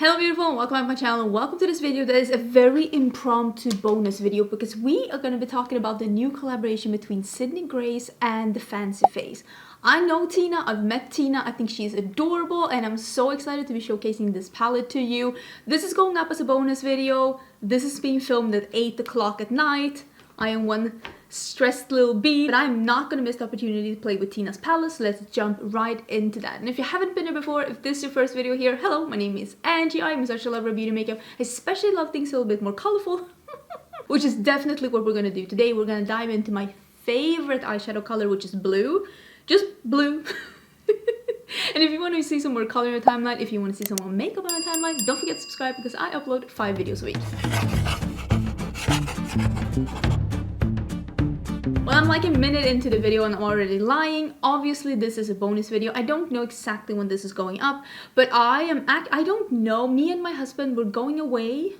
Hello beautiful and welcome back to my channel. Welcome to this video that is a very impromptu bonus video because we are going to be talking about the new collaboration between Sydney Grace and the Fancy Face. I know Tina, I've met Tina, I think she's adorable and I'm so excited to be showcasing this palette to you. This is going up as a bonus video. This is being filmed at 8 o'clock at night. I am one stressed little bee, but I'm not going to miss the opportunity to play with Tina's palette, so let's jump right into that. And if you haven't been here before, if this is your first video here, hello, my name is Angie. I'm such a lover of beauty makeup. I especially love things a little bit more colorful, which is definitely what we're going to do today. We're going to dive into my favorite eyeshadow color, which is blue. Just blue. And if you want to see some more color in your timeline, if you want to see some more makeup on your timeline, don't forget to subscribe because I upload 5 videos a week. Well, I'm like a minute into the video and I'm already lying. Obviously, this is a bonus video. I don't know exactly when this is going up, but I don't know. Me and my husband were going away.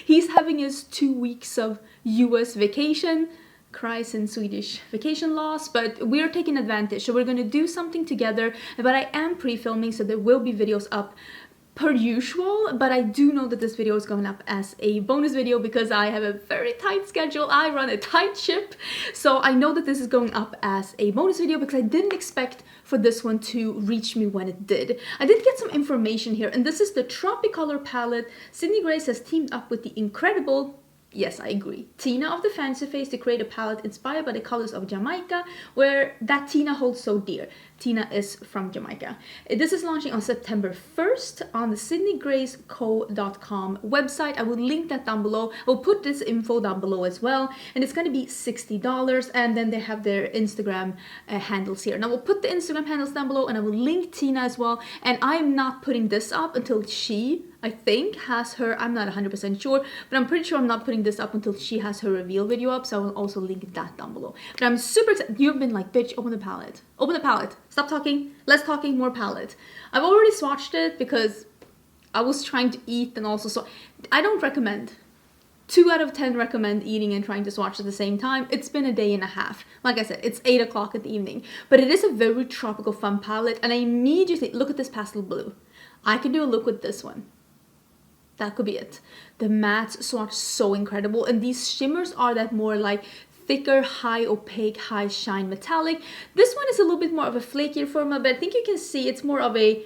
He's having his 2 weeks of US vacation. Cries in Swedish vacation laws, but we're taking advantage. So we're going to do something together, but I am pre-filming, so there will be videos up per usual, but I do know that this video is going up as a bonus video because I have a very tight schedule. I run a tight ship, so I know that this is going up as a bonus video because I didn't expect for this one to reach me when it did. I did get some information here, and this is the TropiCOLOR palette. Sydney Grace has teamed up with the incredible, yes, I agree, Tina of the Fancy Face to create a palette inspired by the colors of Jamaica, where that Tina holds so dear. Tina is from Jamaica. This is launching on September 1st on the sydneygraceco.com website. I will link that down below. I'll put this info down below as well. And it's going to be $60. And then they have their Instagram handles here. Now, we'll put the Instagram handles down below and I will link Tina as well. And I'm not putting this up until she, I think, has her, I'm not 100% sure, but I'm pretty sure I'm not putting this up until she has her reveal video up, so I will also link that down below. But I'm super excited. You've been like, bitch, open the palette. Open the palette. Stop talking. Less talking, more palette. I've already swatched it because I was trying to eat and also so I don't recommend. 2 out of 10 recommend eating and trying to swatch at the same time. It's been a day and a half. Like I said, it's 8 o'clock in the evening. But it is a very tropical fun palette, and I immediately look at this pastel blue. I could do a look with this one. That could be it. The mattes swatch so incredible, and these shimmers are that more like thicker, high opaque, high shine metallic. This one is a little bit more of a flakier formula, but I think you can see it's more of a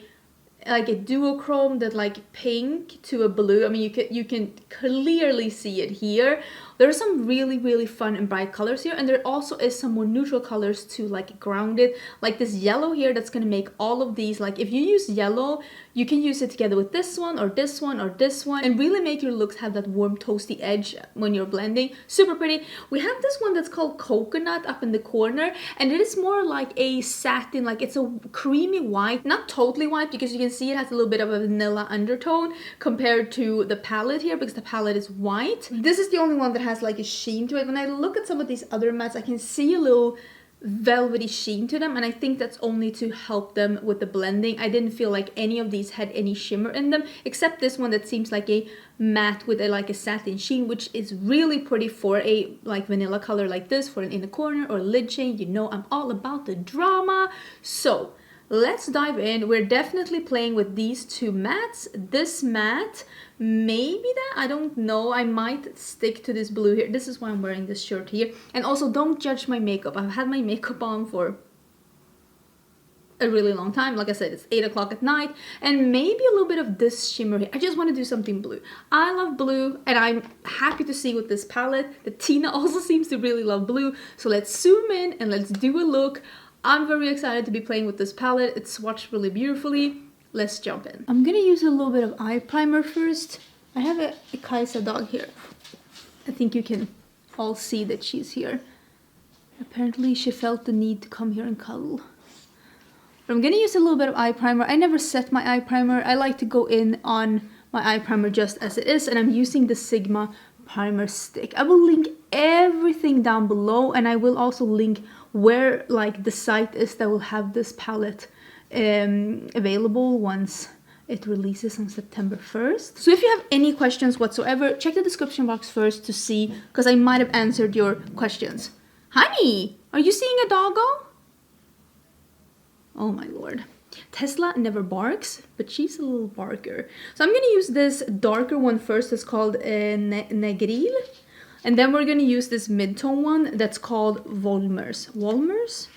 like a duochrome, that like pink to a blue. I mean, you can clearly see it here. There are some really fun and bright colors here, and there also is some more neutral colors to like ground it, like this yellow here that's going to make all of these, like if you use yellow, you can use it together with this one or this one or this one and really make your looks have that warm toasty edge when you're blending. Super pretty. We have this one that's called Coconut up in the corner, and it is more like a satin, like it's a creamy white, not totally white because you can see it has a little bit of a vanilla undertone compared to the palette here because the palette is white. This is the only one that has like a sheen to it. When I look at some of these other mattes, I can see a little velvety sheen to them, and I think that's only to help them with the blending. I didn't feel like any of these had any shimmer in them except this one that seems like a matte with a like a satin sheen, which is really pretty for a like vanilla color like this, for an inner corner or lid shade. You know I'm all about the drama. So let's dive in. We're definitely playing with these 2 mattes. This matte, maybe that, I don't know. I might stick to this blue here. This is why I'm wearing this shirt here. And also, don't judge my makeup. I've had my makeup on for a really long time. Like I said, it's 8 o'clock at night, and maybe a little bit of this shimmer here. I just want to do something blue. I love blue, and I'm happy to see with this palette that Tina also seems to really love blue. So let's zoom in and let's do a look. I'm very excited to be playing with this palette. It's swatched really beautifully. Let's jump in. I'm gonna use a little bit of eye primer first. I have a Kaisa dog here. I think you can all see that she's here. Apparently she felt the need to come here and cuddle. But I'm gonna use a little bit of eye primer. I never set my eye primer. I like to go in on my eye primer just as it is, and I'm using the Sigma primer stick. I will link everything down below, and I will also link where like the site is that will have this palette available once it releases on September 1st. So if you have any questions whatsoever, check the description box first to see, because I might have answered your questions. Honey, are you seeing a doggo? Oh my lord. Tesla never barks, but she's a little barker. So I'm gonna use this darker one first. It's called Negril. And then we're gonna use this mid-tone one that's called Volmers. Volmers?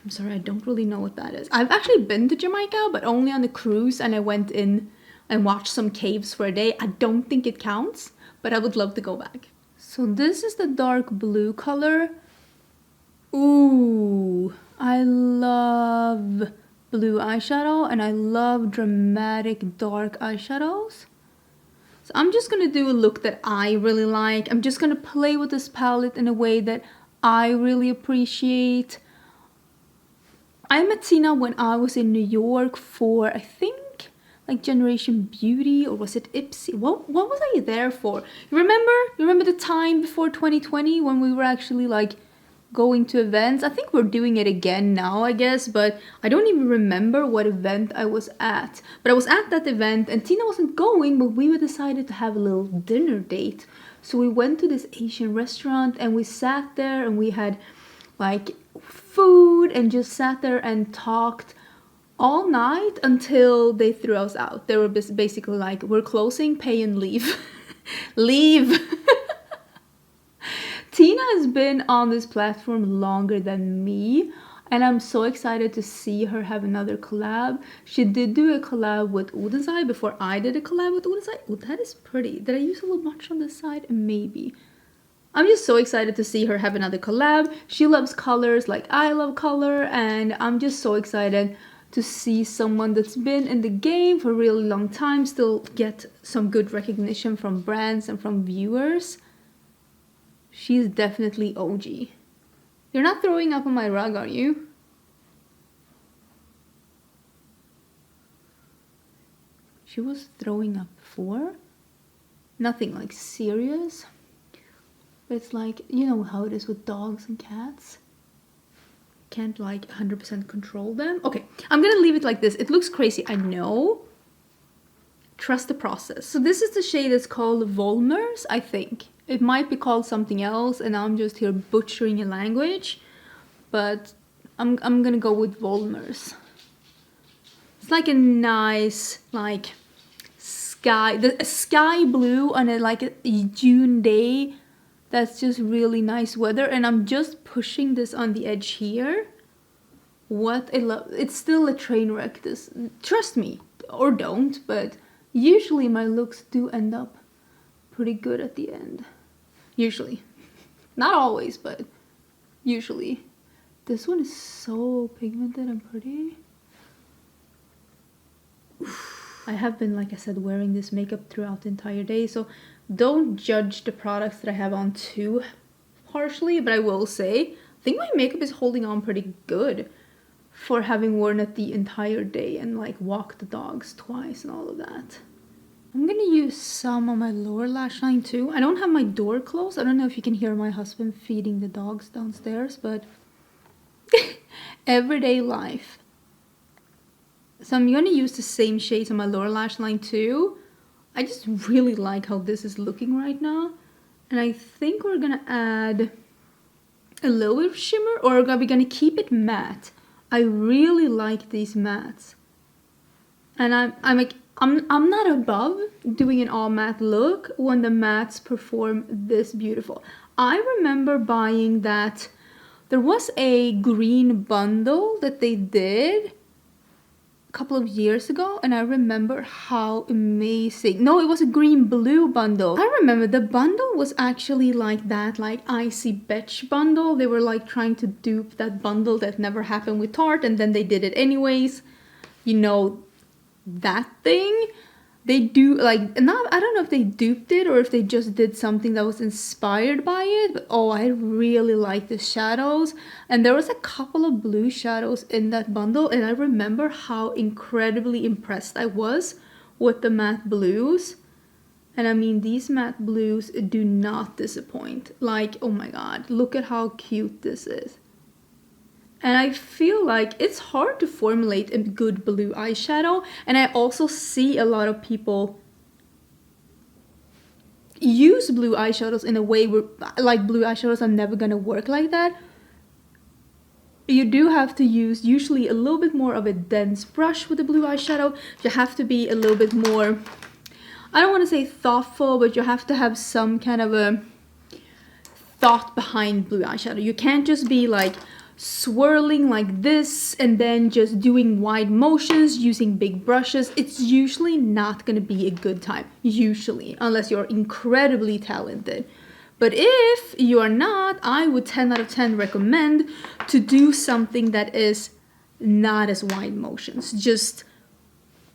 I'm sorry, I don't really know what that is. I've actually been to Jamaica, but only on a cruise, and I went in and watched some caves for a day. I don't think it counts, but I would love to go back. So this is the dark blue color. Ooh, I love blue eyeshadow, and I love dramatic dark eyeshadows. So I'm just gonna do a look that I really like. I'm just gonna play with this palette in a way that I really appreciate. I met Tina when I was in New York for, I think, like Generation Beauty, or was it Ipsy? What was I there for? You remember the time before 2020 when we were actually like going to events? I think we're doing it again now, I guess, but I don't even remember what event I was at. But I was at that event and Tina wasn't going, but we decided to have a little dinner date. So we went to this Asian restaurant and we sat there and we had like food and just sat there and talked all night until they threw us out. They were basically like, we're closing, pay and leave. Leave. Tina has been on this platform longer than me, and I'm so excited to see her have another collab. She did do a collab with Oden before I did a collab with Oden. Oh, that is pretty. Did I use a little much on this side? Maybe. I'm just so excited to see her have another collab. She loves colors like I love color, and I'm just so excited to see someone that's been in the game for a really long time still get some good recognition from brands and from viewers. She's definitely OG. You're not throwing up on my rug, are you? She was throwing up before. Nothing like serious. But it's like, you know how it is with dogs and cats. Can't like 100% control them. Okay, I'm gonna leave it like this. It looks crazy, I know. Trust the process. So this is the shade that's called Volmers, I think. It might be called something else and I'm just here butchering a language. But I'm gonna go with Volmers. It's like a nice, like, sky blue on a like a June day. That's just really nice weather, and I'm just pushing this on the edge here. What I love, it's still a train wreck, this, trust me, or don't, but usually my looks do end up pretty good at the end. Usually. Not always, but usually. This one is so pigmented and pretty. I have been, like I said, wearing this makeup throughout the entire day, so don't judge the products that I have on too harshly, but I will say, I think my makeup is holding on pretty good for having worn it the entire day and like walked the dogs twice and all of that. I'm gonna use some on my lower lash line too. I don't have my door closed. I don't know if you can hear my husband feeding the dogs downstairs, but everyday life. So I'm gonna use the same shades on my lower lash line too. I just really like how this is looking right now. And I think we're gonna add a little bit of shimmer, or are we gonna keep it matte? I really like these mattes. And I'm not above doing an all matte look when the mattes perform this beautiful. I remember buying that, there was a green bundle that they did couple of years ago, and I remember how amazing. No, it was a green blue bundle. I remember the bundle was actually like that, like icy betch bundle. They were like trying to dupe that bundle that never happened with Tarte, and then they did it anyways. You know, that thing. They do like, not, I don't know if they duped it or if they just did something that was inspired by it, but oh, I really like the shadows. And there was a couple of blue shadows in that bundle, and I remember how incredibly impressed I was with the matte blues. And I mean, these matte blues do not disappoint. Like, oh my god, look at how cute this is. And I feel like it's hard to formulate a good blue eyeshadow. And I also see a lot of people use blue eyeshadows in a way where, like, blue eyeshadows are never gonna work like that. you do have to use usually a little bit more of a dense brush with the blue eyeshadow. You have to be a little bit more, I don't want to say thoughtful, but you have to have some kind of a thought behind blue eyeshadow. You can't just be like swirling like this and then just doing wide motions using big brushes. It's usually not going to be a good time, usually, unless you're incredibly talented. But if you are not, I would 10 out of 10 recommend to do something that is not as wide motions, just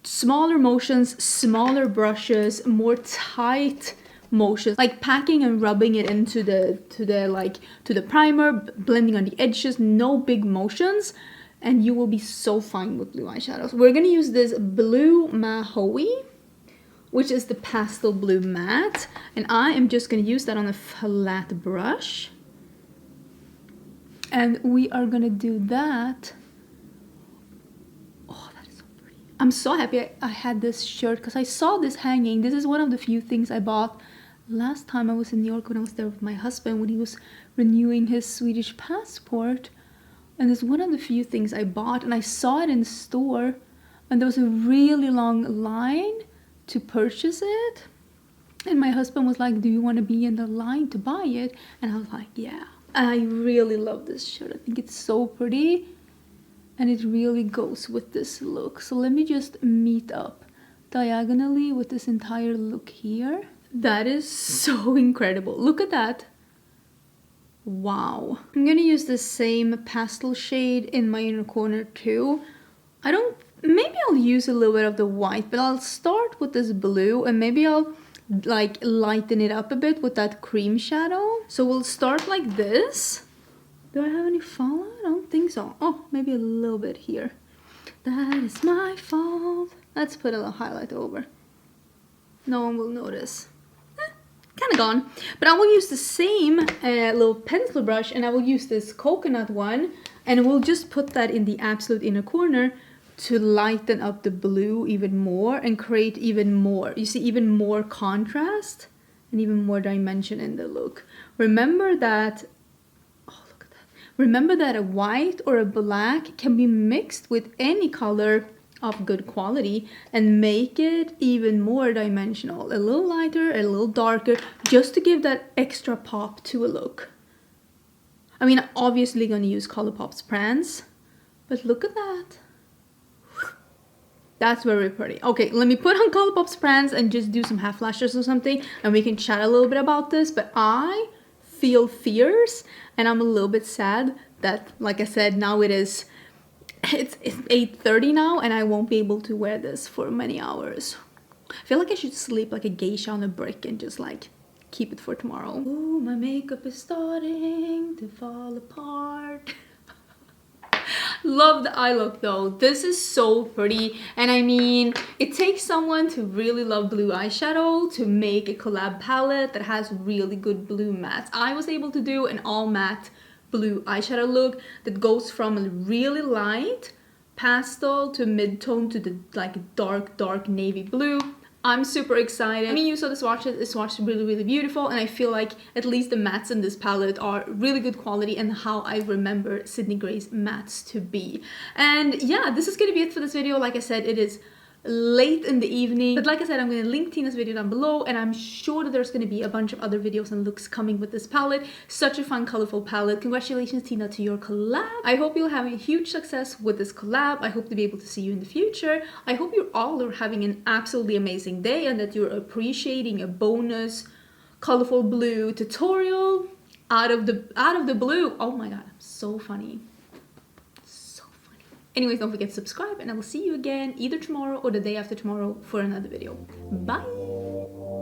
smaller motions, smaller brushes, more tight motions, like packing and rubbing it into the primer, blending on the edges, no big motions, and you will be so fine with blue eyeshadows. We're gonna use this blue Mahoi, which is the pastel blue matte, and I am just gonna use that on a flat brush, and we are gonna do that. Oh, that is so pretty. I'm so happy I had this shirt because I saw this hanging. This is one of the few things I bought last time I was in New York when I was there with my husband when he was renewing his Swedish passport. And it's one of the few things I bought, and I saw it in the store and there was a really long line to purchase it. And my husband was like, do you want to be in the line to buy it? And I was like, yeah. I really love this shirt. I think it's so pretty and it really goes with this look. So let me just meet up diagonally with this entire look here. That is so incredible. Look at that. Wow. I'm gonna use the same pastel shade in my inner corner too. Maybe I'll use a little bit of the white, but I'll start with this blue and maybe I'll like lighten it up a bit with that cream shadow. So we'll start like this. Do I have any fallout? I don't think so. Oh, maybe a little bit here. That is my fault. Let's put a little highlight over. No one will notice. Kind of gone. But I will use the same little pencil brush, and I will use this coconut one, and we'll just put that in the absolute inner corner to lighten up the blue even more and create even more, you see, even more contrast and even more dimension in the look. Remember that, oh look at that. Remember that a white or a black can be mixed with any color of good quality and make it even more dimensional, a little lighter, a little darker, just to give that extra pop to a look. I mean, I'm obviously gonna use Colourpop's Prance, but look at that. That's very pretty. Okay, let me put on Colourpop's Prance and just do some half lashes or something, and we can chat a little bit about this. But I feel fierce, and I'm a little bit sad that, like I said, now it's 8:30 now, and I won't be able to wear this for many hours. I feel like I should sleep like a geisha on a brick and just like keep it for tomorrow. Ooh, my makeup is starting to fall apart. Love the eye look though. This is so pretty, and I mean, it takes someone to really love blue eyeshadow to make a collab palette that has really good blue mattes. I was able to do an all matte blue eyeshadow look that goes from a really light pastel to mid-tone to the like dark navy blue. I'm super excited. I mean, you saw the swatches. The swatch is really beautiful, and I feel like at least the mattes in this palette are really good quality and how I remember Sydney Gray's mattes to be. And yeah, this is gonna be it for this video. Like I said, it is late in the evening, but like I said, I'm going to link Tina's video down below, and I'm sure that there's going to be a bunch of other videos and looks coming with this palette. Such a fun, colorful palette. Congratulations, Tina, to your collab. I hope you'll have a huge success with this collab. I hope to be able to see you in the future. I hope you all are having an absolutely amazing day and that you're appreciating a bonus colorful blue tutorial out of the blue. Oh my god, I'm so funny. Anyways, don't forget to subscribe, and I will see you again either tomorrow or the day after tomorrow for another video. Bye!